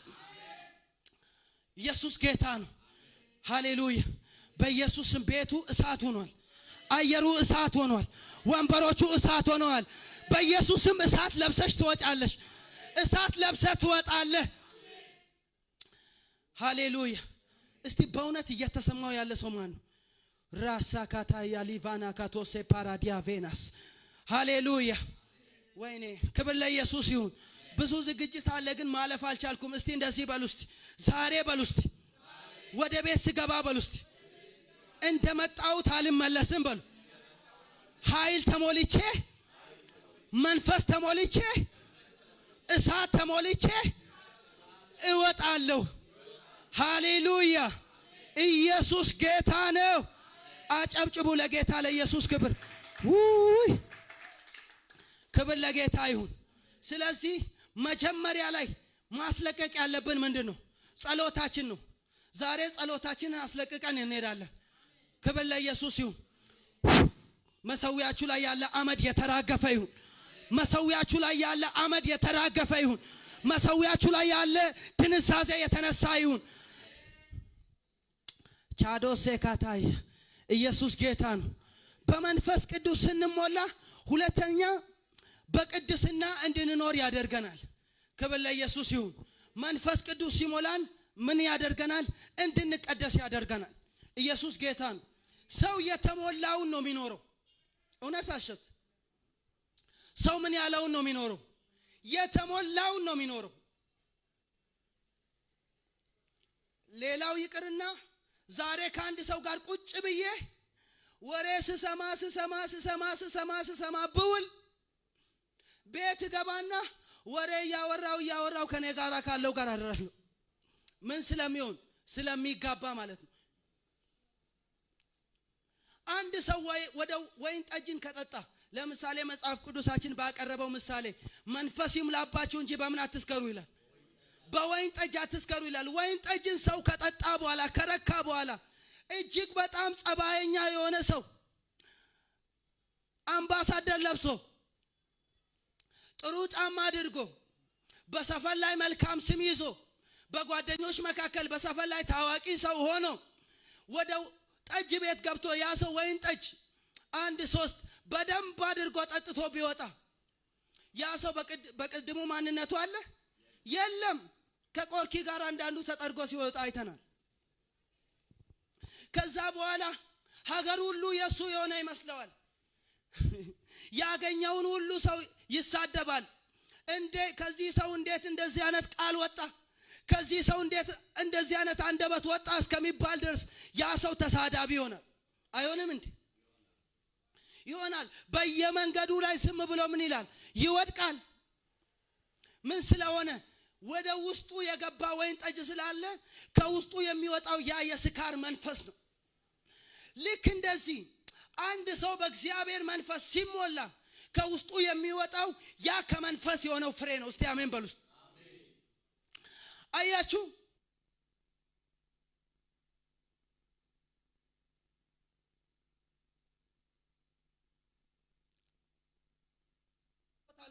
ኢየሱስ ጌታ ነው። ሃሌሉያ! በኢየሱስም ቤቱ እሳት ሆኗል። አየሩ እሳት ሆኗል። ወንበሮቹ እሳት ሆነዋል። በኢየሱስም እሳት ለብሰሽ ትወጫለሽ። እሳት ለብሰህ ትወጣለህ። ሃሌሉያ! እስቲ በእውነት እየተሰማው ያለ ሰው ማን ነው? ራሳ ካታያ ሊቫና ካቶሴ ፓራዲያ ቬናስ ሃሌሉያ! ወይኔ ክብር ለኢየሱስ ይሁን። ብዙ ዝግጅት አለ ግን ማለፍ አልቻልኩም። እስቲ እንደዚህ በሉ እስቲ ዛሬ በሉ እስቲ ወደ ቤት ስገባ በሉ እስቲ እንደመጣሁት አልመለስም በሉ። ኃይል ተሞልቼ መንፈስ ተሞልቼ እሳት ተሞልቼ እወጣለሁ። ሃሌሉያ! ኢየሱስ ጌታ ነው። አጨብጭቡ ለጌታ ለኢየሱስ ክብር። ውይ ክብር ለጌታ ይሁን። ስለዚህ መጀመሪያ ላይ ማስለቀቅ ያለብን ምንድነው? ጸሎታችን ነው። ዛሬ ጸሎታችንን አስለቅቀን እንሄዳለን። ክብር ለኢየሱስ ይሁን። መሰዊያችሁ ላይ ያለ አመድ የተራገፈ ይሁን። መሰዊያችሁ ላይ ያለ አመድ የተራገፈ ይሁን። መሰዊያችሁ ላይ ያለ ትንሳዜ የተነሳ ይሁን። ቻዶሴ ካታይ ኢየሱስ ጌታ ነው። በመንፈስ ቅዱስ ስንሞላ ሁለተኛ በቅድስና እንድንኖር ያደርገናል። ክብር ለኢየሱስ ይሁን። መንፈስ ቅዱስ ሲሞላን ምን ያደርገናል? እንድንቀደስ ያደርገናል። ኢየሱስ ጌታ ነው። ሰው የተሞላውን ነው የሚኖረው። እውነት አሸት ሰው ምን ያለውን ነው የሚኖረው? የተሞላውን ነው የሚኖረው። ሌላው ይቅርና ዛሬ ከአንድ ሰው ጋር ቁጭ ብዬ ወሬ ስሰማ ብውል ቤት ገባና ወሬ ያወራው ከኔ ጋር ካለው ጋር አደረለው። ምን ስለሚሆን ስለሚጋባ ማለት ነው። አንድ ሰው ወደ ወይን ጠጅን ከጠጣ ለምሳሌ መጽሐፍ ቅዱሳችን ባቀረበው ምሳሌ መንፈስ ይምላባችሁ እንጂ በምን አትስከሩ ይላል። በወይን ጠጅ አትስከሩ ይላል። ወይን ጠጅን ሰው ከጠጣ በኋላ ከረካ በኋላ እጅግ በጣም ጸባየኛ የሆነ ሰው አምባሳደር ለብሶ ጥሩ ጫማ አድርጎ በሰፈር ላይ መልካም ስም ይዞ በጓደኞች መካከል በሰፈር ላይ ታዋቂ ሰው ሆኖ ወደ ጠጅ ቤት ገብቶ ያ ሰው ወይን ጠጅ 1-3 በደንብ አድርጎ ጠጥቶ ቢወጣ ያ ሰው በቅድሙ ማንነቱ አለ የለም። ከቆርኪ ጋር አንዳንዱ ተጠርጎ ሲወጣ አይተናል። ከዛ በኋላ ሀገር ሁሉ የሱ የሆነ ይመስለዋል። ያገኘውን ሁሉ ሰው ይሳደባል። ከዚህ ሰው እንዴት እንደዚህ አይነት ቃል ወጣ? ከዚህ ሰው እንዴት እንደዚህ አይነት አንደበት ወጣ እስከሚባል ድረስ ያ ሰው ተሳዳቢ ይሆናል። አይሆንም እንዴ? ይሆናል። በየመንገዱ ላይ ስም ብሎ ምን ይላል? ይወድቃል። ምን ስለሆነ? ወደ ውስጡ የገባ ወይን ጠጅ ስላለ ከውስጡ የሚወጣው ያ የስካር መንፈስ ነው። ልክ እንደዚህ አንድ ሰው በእግዚአብሔር መንፈስ ሲሞላ ከውስጡ የሚወጣው ያ ከመንፈስ የሆነው ፍሬ ነው። እስቲ አሜን በሉ። አያችሁ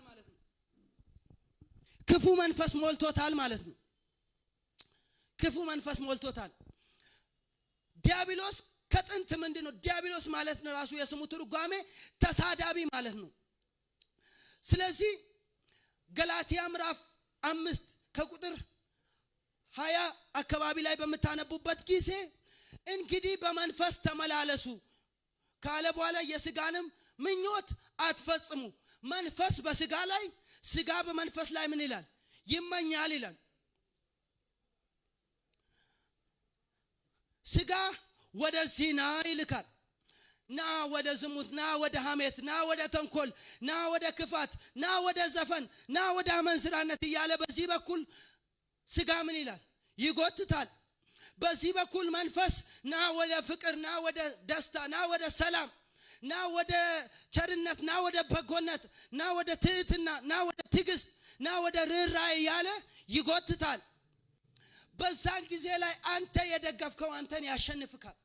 ማለት ነው። ክፉ መንፈስ ሞልቶታል ማለት ነው። ክፉ መንፈስ ሞልቶታል። ዲያብሎስ ከጥንት ምንድነው? ዲያብሎስ ማለት ነው ራሱ የስሙ ትርጓሜ ተሳዳቢ ማለት ነው። ስለዚህ ገላትያ ምዕራፍ 5 ከቁጥር 20 አካባቢ ላይ በመታነቡበት ጊዜ እንግዲህ በመንፈስ ተመላለሱ ካለ በኋላ የሥጋንም ምኞት አትፈጽሙ። መንፈስ በሥጋ ላይ ሥጋ በመንፈስ ላይ ምን ይላል? ይመኛል ይላል። ሥጋ ወደ ዚና ይልካል። ና ወደ ዝሙት፣ ና ወደ ሐሜት፣ ና ወደ ተንኮል፣ ና ወደ ክፋት፣ ና ወደ ዘፈን፣ ና ወደ አመንዝራነት እያለ በዚህ በኩል ሥጋ ምን ይላል? ይጎትታል። በዚህ በኩል መንፈስ ና ወደ ፍቅር፣ ና ወደ ደስታ፣ ና ወደ ሰላም፣ ና ወደ ቸርነት፣ ና ወደ በጎነት፣ ና ወደ ትዕትና፣ ና ወደ ትዕግስት፣ ና ወደ ርኅራኄ እያለ ይጎትታል። በዛን ጊዜ ላይ አንተ የደገፍከው አንተን ያሸንፍካል።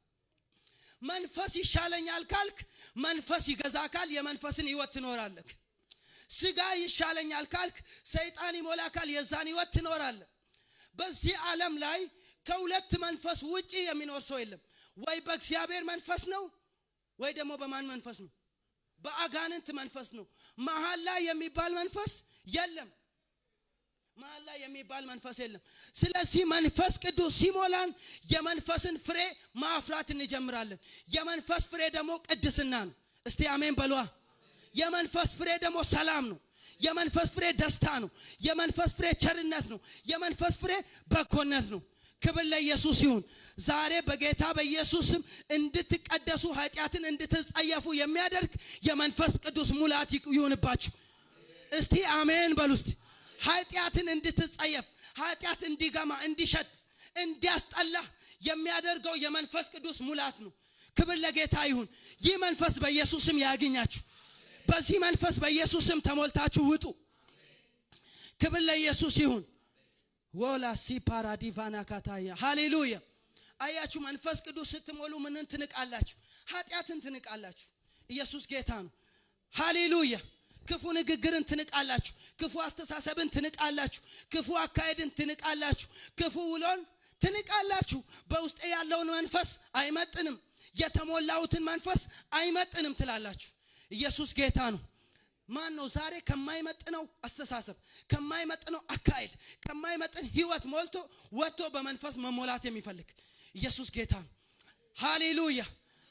መንፈስ ይሻለኛል ካልክ መንፈስ ይገዛካል። የመንፈስን ሕይወት ትኖራለህ። ሥጋ ይሻለኛል ካልክ ሰይጣን ይሞላካል። የዛን ሕይወት ትኖራለህ። በዚህ ዓለም ላይ ከሁለት መንፈስ ውጪ የሚኖር ሰው የለም። ወይ በእግዚአብሔር መንፈስ ነው ወይ ደግሞ በማን መንፈስ ነው? በአጋንንት መንፈስ ነው። መሃል ላይ የሚባል መንፈስ የለም። መሃል ላይ የሚባል መንፈስ የለም። ስለዚህ መንፈስ ቅዱስ ሲሞላን የመንፈስን ፍሬ ማፍራት እንጀምራለን። የመንፈስ ፍሬ ደግሞ ቅድስና ነው። እስቲ አሜን በሏ። የመንፈስ ፍሬ ደግሞ ሰላም ነው። የመንፈስ ፍሬ ደስታ ነው። የመንፈስ ፍሬ ቸርነት ነው። የመንፈስ ፍሬ በጎነት ነው። ክብር ለኢየሱስ ይሁን። ዛሬ በጌታ በኢየሱስም እንድትቀደሱ ኃጢአትን እንድትጸየፉ የሚያደርግ የመንፈስ ቅዱስ ሙላት ይሁንባችሁ። እስቲ አሜን በሉ። እስቲ ኃጢአትን እንድትጸየፍ፣ ኃጢአት እንዲገማ፣ እንዲሸት፣ እንዲያስጠላ የሚያደርገው የመንፈስ ቅዱስ ሙላት ነው። ክብር ለጌታ ይሁን። ይህ መንፈስ በኢየሱስም ያገኛችሁ። በዚህ መንፈስ በኢየሱስም ተሞልታችሁ ውጡ። ክብር ለኢየሱስ ይሁን። ወላ ሲፓራዲቫና ካታያ ሃሌሉያ። አያችሁ መንፈስ ቅዱስ ስትሞሉ ምንን ትንቃላችሁ? ኃጢአትን ትንቃላችሁ። ኢየሱስ ጌታ ነው። ሃሌሉያ። ክፉ ንግግርን ትንቃላችሁ። ክፉ አስተሳሰብን ትንቃላችሁ። ክፉ አካሄድን ትንቃላችሁ። ክፉ ውሎን ትንቃላችሁ። በውስጤ ያለውን መንፈስ አይመጥንም፣ የተሞላውትን መንፈስ አይመጥንም ትላላችሁ። ኢየሱስ ጌታ ነው። ማን ነው ዛሬ ከማይመጥነው አስተሳሰብ፣ ከማይመጥነው አካሄድ፣ ከማይመጥን ህይወት ሞልቶ ወጥቶ በመንፈስ መሞላት የሚፈልግ? ኢየሱስ ጌታ ነው። ሃሌሉያ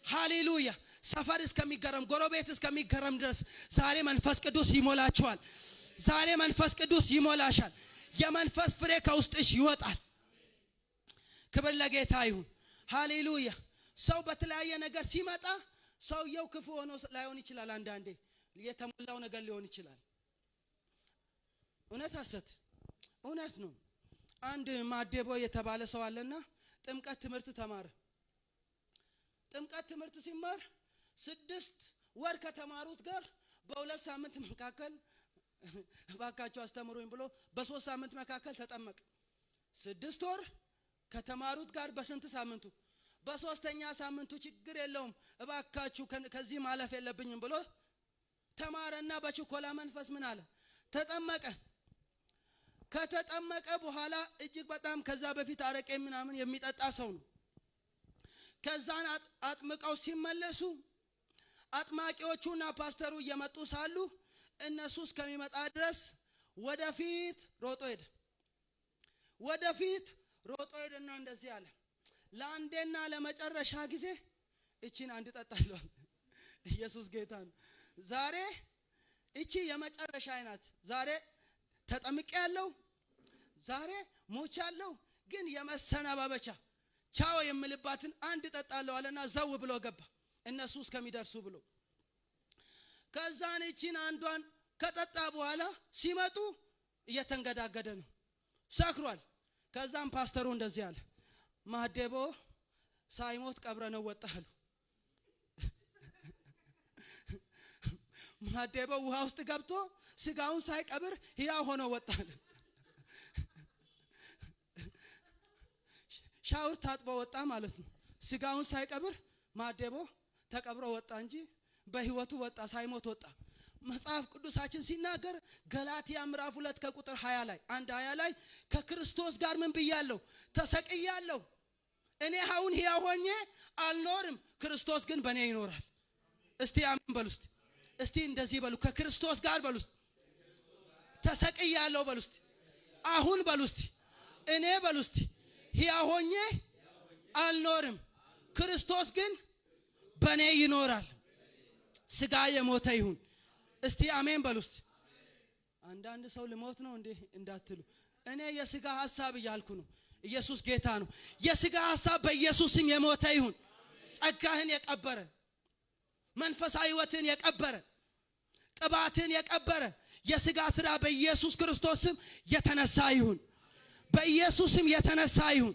ሃሌሉያ። ሰፈር እስከሚገረም፣ ጎረቤት እስከሚገረም ድረስ ዛሬ መንፈስ ቅዱስ ይሞላችኋል። ዛሬ መንፈስ ቅዱስ ይሞላሻል። የመንፈስ ፍሬ ከውስጥሽ ይወጣል። ክብር ለጌታ ይሁን። ሃሌሉያ። ሰው በተለያየ ነገር ሲመጣ ሰውየው ክፉ ሆኖ ላይሆን ይችላል። አንዳንዴ የተሞላው ነገር ሊሆን ይችላል። እውነት ሐሰት? እውነት ነው። አንድ ማዴቦ የተባለ ሰው አለና ጥምቀት ትምህርት ተማረ። ጥምቀት ትምህርት ሲማር 6 ወር ከተማሩት ጋር በ2 ሳምንት መካከል ባካቸው አስተምሩኝ ብሎ በ3 ሳምንት መካከል ተጠመቀ። 6 ወር ከተማሩት ጋር በስንት ሳምንቱ? በ3ኛ ሳምንቱ ችግር የለውም እባካችሁ ከዚህ ማለፍ የለብኝም ብሎ ተማረና በችኮላ መንፈስ ምን አለ? ተጠመቀ። ከተጠመቀ በኋላ እጅግ በጣም ከዛ በፊት አረቄ ምናምን የሚጠጣ ሰው ነው። ከዛን አጥምቀው ሲመለሱ አጥማቂዎቹና ፓስተሩ እየመጡ ሳሉ እነሱ እስከሚመጣ ድረስ ወደፊት ሮጦ ሄደ። ወደፊት ሮጦ ሄደና እንደዚህ አለ፣ ለአንዴና ለመጨረሻ ጊዜ እቺን አንድ ጠጣለሁ። ኢየሱስ ጌታ ነው። ዛሬ እቺ የመጨረሻ አይናት። ዛሬ ተጠምቄ ያለው፣ ዛሬ ሞቻለሁ፣ ግን የመሰናባበቻ ቻው የምልባትን አንድ ጠጣለሁ አለና ዘው ብሎ ገባ እነሱ እስከሚደርሱ ብሎ። ከዛን እቺን አንዷን ከጠጣ በኋላ ሲመጡ እየተንገዳገደ ነው፣ ሰክሯል። ከዛም ፓስተሩ እንደዚህ አለ፣ ማዴቦ ሳይሞት ቀብረነው ወጣሉ። ማዴቦ ውሃ ውስጥ ገብቶ ስጋውን ሳይቀብር ሕያው ሆኖ ወጣል። ሻውር ታጥቦ ወጣ ማለት ነው። ስጋውን ሳይቀብር ማዴቦ ተቀብሮ ወጣ እንጂ በህይወቱ ወጣ፣ ሳይሞት ወጣ። መጽሐፍ ቅዱሳችን ሲናገር ገላትያ ምዕራፍ 2 ከቁጥር 20 ላይ 1:20 ላይ ከክርስቶስ ጋር ምን ብያለሁ? ተሰቅያለሁ። እኔ አሁን ሕያው ሆኜ አልኖርም፣ ክርስቶስ ግን በእኔ ይኖራል። እስቲ አሜን በሉ። እስቲ እንደዚህ በሉ፣ ከክርስቶስ ጋር በሉ፣ ተሰቅያለሁ በሉ። አሁን በሉ፣ እኔ በሉ፣ ሕያው ሆኜ አልኖርም፣ ክርስቶስ ግን በእኔ ይኖራል። ስጋ የሞተ ይሁን። እስቲ አሜን በሉ። አንዳንድ ሰው ልሞት ነው እንዴ እንዳትሉ፣ እኔ የስጋ ሐሳብ እያልኩ ነው። ኢየሱስ ጌታ ነው። የስጋ ሐሳብ በኢየሱስም የሞተ ይሁን። ጸጋህን የቀበረ፣ መንፈሳዊ ሕይወትን የቀበረ፣ ቅባትን የቀበረ የስጋ ስራ በኢየሱስ ክርስቶስም የተነሳ ይሁን። በኢየሱስም የተነሳ ይሁን።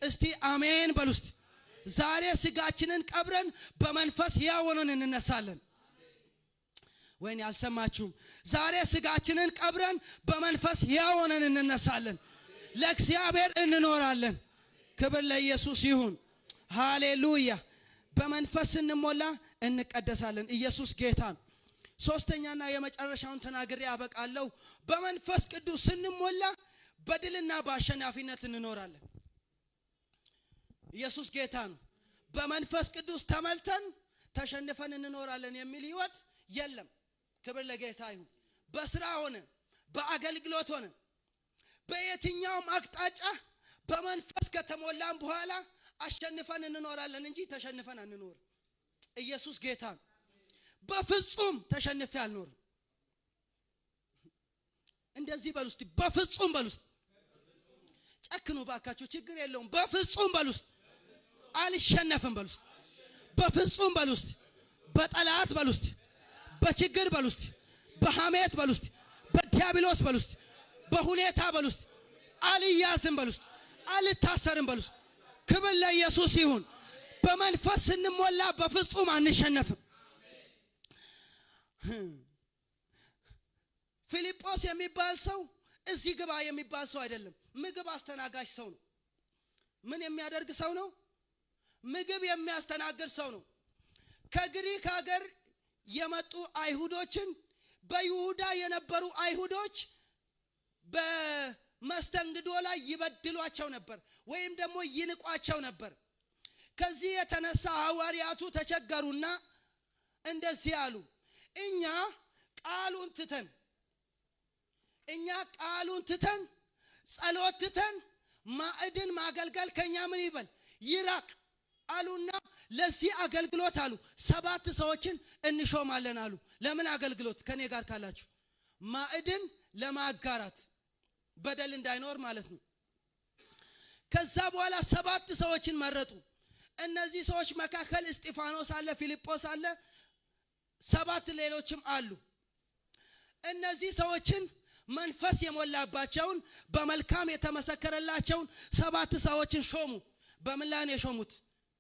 እስቲ አሜን በሉ። ዛሬ ስጋችንን ቀብረን በመንፈስ ሕያው ሆነን እንነሳለን። ወይኔ አልሰማችሁም? ዛሬ ስጋችንን ቀብረን በመንፈስ ሕያው ሆነን እንነሳለን። ለእግዚአብሔር እንኖራለን። ክብር ለኢየሱስ ይሁን። ሃሌሉያ። በመንፈስ ስንሞላ እንቀደሳለን። ኢየሱስ ጌታ ነው። ሶስተኛና የመጨረሻውን ተናግሬ አበቃለሁ። በመንፈስ ቅዱስ ስንሞላ በድልና በአሸናፊነት እንኖራለን። ኢየሱስ ጌታ ነው። በመንፈስ ቅዱስ ተመልተን ተሸንፈን እንኖራለን የሚል ህይወት የለም። ክብር ለጌታ ይሁን። በስራ ሆነ፣ በአገልግሎት ሆነ፣ በየትኛውም አቅጣጫ በመንፈስ ከተሞላን በኋላ አሸንፈን እንኖራለን እንጂ ተሸንፈን አንኖርም። ኢየሱስ ጌታ ነው። በፍጹም ተሸንፌ አልኖርም። እንደዚህ በሉ እስቲ በፍጹም በሉ እስቲ ጨክኑ ባካችሁ ችግር የለውም በፍጹም በሉ እስቲ አልሸነፍም በሉ እስቲ በፍጹም በሉ እስቲ በጠላት በሉ እስቲ በችግር በሉ እስቲ በሐሜት በሉ እስቲ በዲያብሎስ በሉ እስቲ በሁኔታ በሉ እስቲ አልያዝም በሉ እስቲ አልታሰርም በሉ እስቲ ክብር ለኢየሱስ ይሁን በመንፈስ ስንሞላ በፍጹም አንሸነፍም ፊልጶስ የሚባል ሰው እዚህ ግባ የሚባል ሰው አይደለም ምግብ አስተናጋጅ ሰው ነው ምን የሚያደርግ ሰው ነው ምግብ የሚያስተናግድ ሰው ነው ከግሪክ ሀገር የመጡ አይሁዶችን በይሁዳ የነበሩ አይሁዶች በመስተንግዶ ላይ ይበድሏቸው ነበር ወይም ደግሞ ይንቋቸው ነበር ከዚህ የተነሳ ሐዋርያቱ ተቸገሩና እንደዚህ አሉ እኛ ቃሉን ትተን ጸሎት ትተን ማዕድን ማገልገል ከኛ ምን ይበል ይራቅ አሉና ለዚህ አገልግሎት አሉ 7 ሰዎችን እንሾማለን አሉ ለምን አገልግሎት ከኔ ጋር ካላችሁ ማዕድን ለማጋራት በደል እንዳይኖር ማለት ነው ከዛ በኋላ 7 ሰዎችን መረጡ እነዚህ ሰዎች መካከል እስጢፋኖስ አለ ፊልጶስ አለ 7 ሌሎችም አሉ እነዚህ ሰዎችን መንፈስ የሞላባቸውን በመልካም የተመሰከረላቸውን 7 ሰዎችን ሾሙ በምን ላይ ነው የሾሙት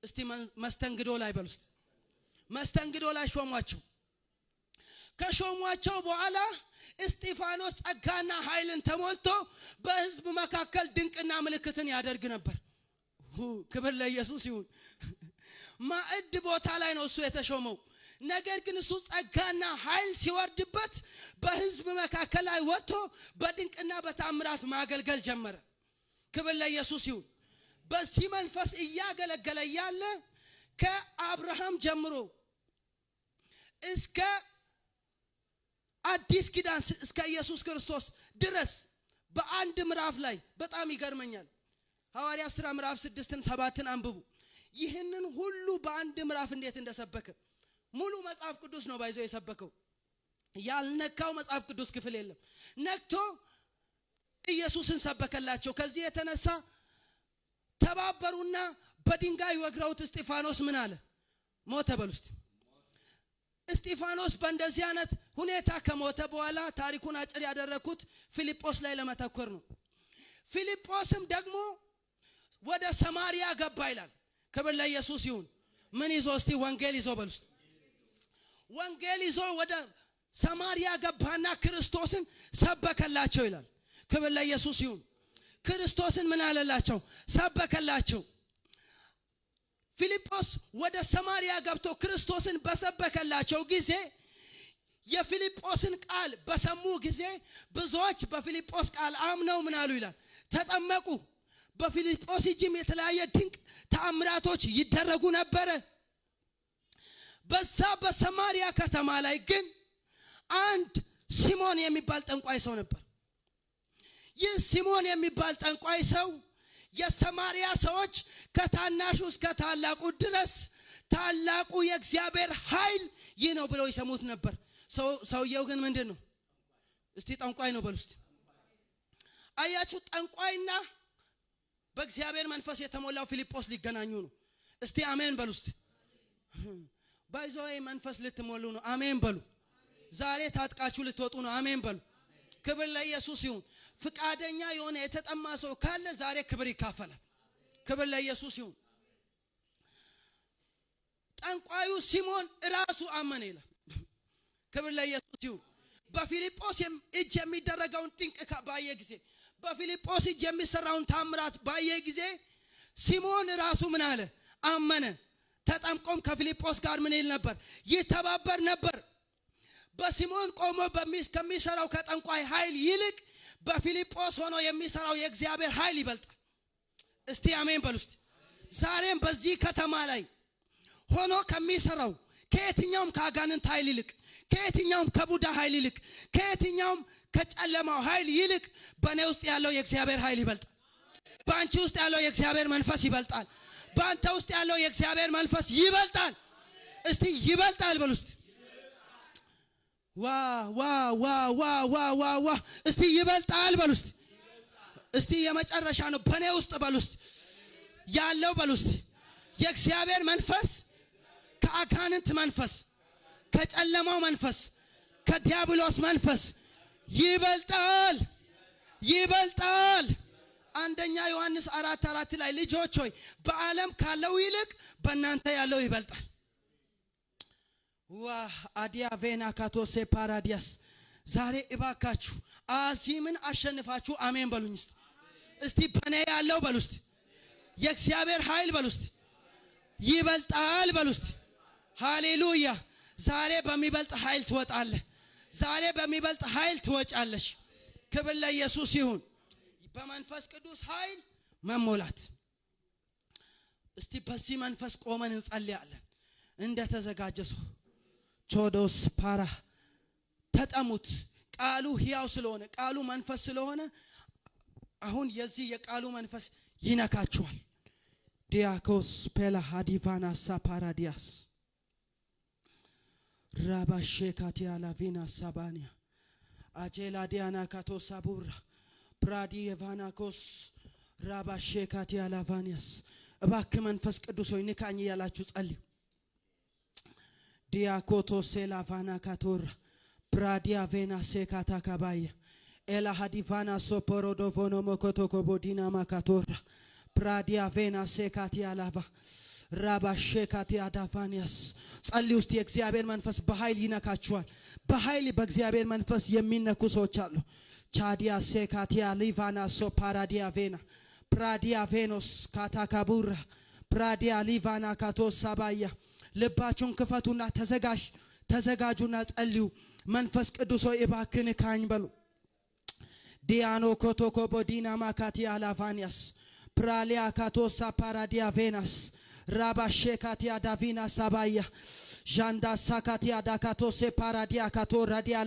እስቲ መስተንግዶ ላይ በሉስት መስተንግዶ ላይ ሾሟቸው ከሾሟቸው በኋላ እስጢፋኖስ ጸጋና ኃይልን ተሞልቶ በሕዝብ መካከል ድንቅና ምልክትን ያደርግ ነበር ክብር ለኢየሱስ ይሁን ማዕድ ቦታ ላይ ነው እሱ የተሾመው ነገር ግን እሱ ጸጋና ኃይል ሲወርድበት በሕዝብ መካከል ላይ ወጥቶ በድንቅና በታምራት ማገልገል ጀመረ ክብር ለኢየሱስ ይሁን በዚህ መንፈስ እያገለገለ ያለ ከአብርሃም ጀምሮ እስከ አዲስ ኪዳን እስከ ኢየሱስ ክርስቶስ ድረስ በአንድ ምዕራፍ ላይ በጣም ይገርመኛል ሐዋርያት ሥራ ምዕራፍ 6ን 7ን አንብቡ ይህንን ሁሉ በአንድ ምዕራፍ እንዴት እንደሰበከ ሙሉ መጽሐፍ ቅዱስ ነው ባይዞ የሰበከው ያልነካው መጽሐፍ ቅዱስ ክፍል የለም ነክቶ ኢየሱስን ሰበከላቸው ከዚህ የተነሳ ተባበሩና በድንጋይ ወግረውት እስጢፋኖስ ምን አለ ሞተ በሉስት እስጢፋኖስ በእንደዚህ አይነት ሁኔታ ከሞተ በኋላ ታሪኩን አጭር ያደረኩት ፊልጶስ ላይ ለመተኮር ነው ፊልጶስም ደግሞ ወደ ሰማሪያ ገባ ይላል ክብር ለኢየሱስ ይሁን ምን ይዞ እስቲ ወንጌል ይዞ በሉስት ወንጌል ይዞ ወደ ሰማሪያ ገባና ክርስቶስን ሰበከላቸው ይላል ክብር ለኢየሱስ ይሁን ክርስቶስን ምን አለላቸው ሰበከላቸው ፊልጶስ ወደ ሰማሪያ ገብቶ ክርስቶስን በሰበከላቸው ጊዜ የፊልጶስን ቃል በሰሙ ጊዜ ብዙዎች በፊልጶስ ቃል አምነው ምን አሉ ይላል ተጠመቁ በፊልጶስ እጅም የተለያየ ድንቅ ተአምራቶች ይደረጉ ነበር በዛ በሰማሪያ ከተማ ላይ ግን አንድ ሲሞን የሚባል ጠንቋይ ሰው ነበር ይህ ሲሞን የሚባል ጠንቋይ ሰው የሰማሪያ ሰዎች ከታናሹ እስከ ታላቁ ድረስ ታላቁ የእግዚአብሔር ኃይል ይህ ነው ብለው ይሰሙት ነበር ሰውየው ግን ምንድነው እስቲ ጠንቋይ ነው በሉት አያችሁ ጠንቋይና በእግዚአብሔር መንፈስ የተሞላው ፊልጶስ ሊገናኙ ነው እስቲ አሜን በሉት ባይዘው መንፈስ ልትሞሉ ነው አሜን በሉ ዛሬ ታጥቃችሁ ልትወጡ ነው አሜን በሉ ክብር ለኢየሱስ ይሁን ፍቃደኛ የሆነ የተጠማ ሰው ካለ ዛሬ ክብር ይካፈላል ክብር ለኢየሱስ ይሁን ጠንቋዩ ሲሞን ራሱ አመነ ይላል ክብር ለኢየሱስ ይሁን በፊልጶስ እጅ የሚደረገውን ድንቅ ባየ ጊዜ በፊልጶስ እጅ የሚሰራውን ታምራት ባየ ጊዜ ሲሞን ራሱ ምን አለ አመነ ተጠምቆም ከፊልጶስ ጋር ምን ይል ነበር ይተባበር ነበር በሲሞን ቆሞ ከሚሰራው ከጠንቋይ ኃይል ይልቅ በፊልጶስ ሆኖ የሚሰራው የእግዚአብሔር ኃይል ይበልጣል እስቲ አሜን በሉት ዛሬም በዚህ ከተማ ላይ ሆኖ ከሚሰራው ከየትኛውም ከአጋንንት ኃይል ይልቅ ከየትኛውም ከቡዳ ኃይል ይልቅ ከየትኛውም ከጨለማው ኃይል ይልቅ በእኔ ውስጥ ያለው የእግዚአብሔር ኃይል ይበልጣል በአንቺ ውስጥ ያለው የእግዚአብሔር መንፈስ ይበልጣል በአንተ ውስጥ ያለው የእግዚአብሔር መንፈስ ይበልጣል እስቲ ይበልጣል በሉት ዋ ዋ ዋ ዋ ዋ ዋ ዋ እስቲ ይበልጣል በሉ እስቲ እስቲ የመጨረሻ ነው በኔ ውስጥ በሉ እስቲ ያለው በሉ እስቲ የእግዚአብሔር መንፈስ ከአጋንንት መንፈስ ከጨለማው መንፈስ ከዲያብሎስ መንፈስ ይበልጣል ይበልጣል። አንደኛ ዮሐንስ 4:4 ላይ ልጆች ሆይ በዓለም ካለው ይልቅ በእናንተ ያለው ይበልጣል። ዋ አዲያ ቬና ካቶሴ ፓራዲያስ ዛሬ እባካችሁ አዚምን አሸንፋችሁ አሜን በሉኝ እስቲ በኔ ያለው በሉ እስቲ የእግዚአብሔር ኃይል በሉ እስቲ ይበልጣል በሉ እስቲ ሃሌሉያ። ዛሬ በሚበልጥ ኃይል ትወጣለህ። ዛሬ በሚበልጥ ኃይል ትወጫለሽ። ክብር ለኢየሱስ ይሁን። በመንፈስ ቅዱስ ኃይል መሞላት። እስቲ በዚህ መንፈስ ቆመን እንጸልያለን። እንደተዘጋጀ ሰው ቾዶስ ፓራ ተጠሙት። ቃሉ ሕያው ስለሆነ ቃሉ መንፈስ ስለሆነ አሁን የዚህ የቃሉ መንፈስ ይነካችኋል። ዲያኮስ ፔላ ሃዲቫና ሳፓራዲያስ ራባሼካቲያ ላቪና ሳባኒያ አጄላ ዲያና ካቶሳቡራ ፕራዲ የቫናኮስ ራባሼካቲያ ላቫኒያስ እባክህ መንፈስ ቅዱስ ሆይ ንካኝ ያላችሁ ጸልዩ። ዲያኮቶስ ላቫና ካቶራ ፕራዲያ ቬና ሴካታ ካባያ ኤላ ሃዲቫና ሶፖሮዶቮኖ ሞኮቶኮ ቦዲና ማካቶራ ፕራዲያ ቬና ሴካቲያ ላቫ ራባሼካቲያ ዳቫኒያስ ጸልዩ ውስጥ የእግዚአብሔር መንፈስ በኃይል ይነካችኋል። በኃይል በእግዚአብሔር መንፈስ የሚነኩ ሰዎች አሉ። ቻዲያ ሴካቲያ ሊቫና ሶፓራዲያ ቬና ፕራዲያ ቬኖስ ካታካቡራ ፕራዲያ ሊቫና ካቶስ ሳባያ ልባችሁን ክፈቱና ተዘጋጁና ጸልዩ። መንፈስ ቅዱስ ሆይ እባክህ ንካኝ በሉ። ዲያኖ ኮቶኮ ቦዲና ማካቲያ ላቫኒያስ ፕራሊያ ካቶሳ ፓራዲያ ቬናስ ራባሼካቲያ ዳቪና ሳባያ ዣንዳ ሳካቲያ ዳካቶሴ ፓራዲያ ካቶ ራዲያ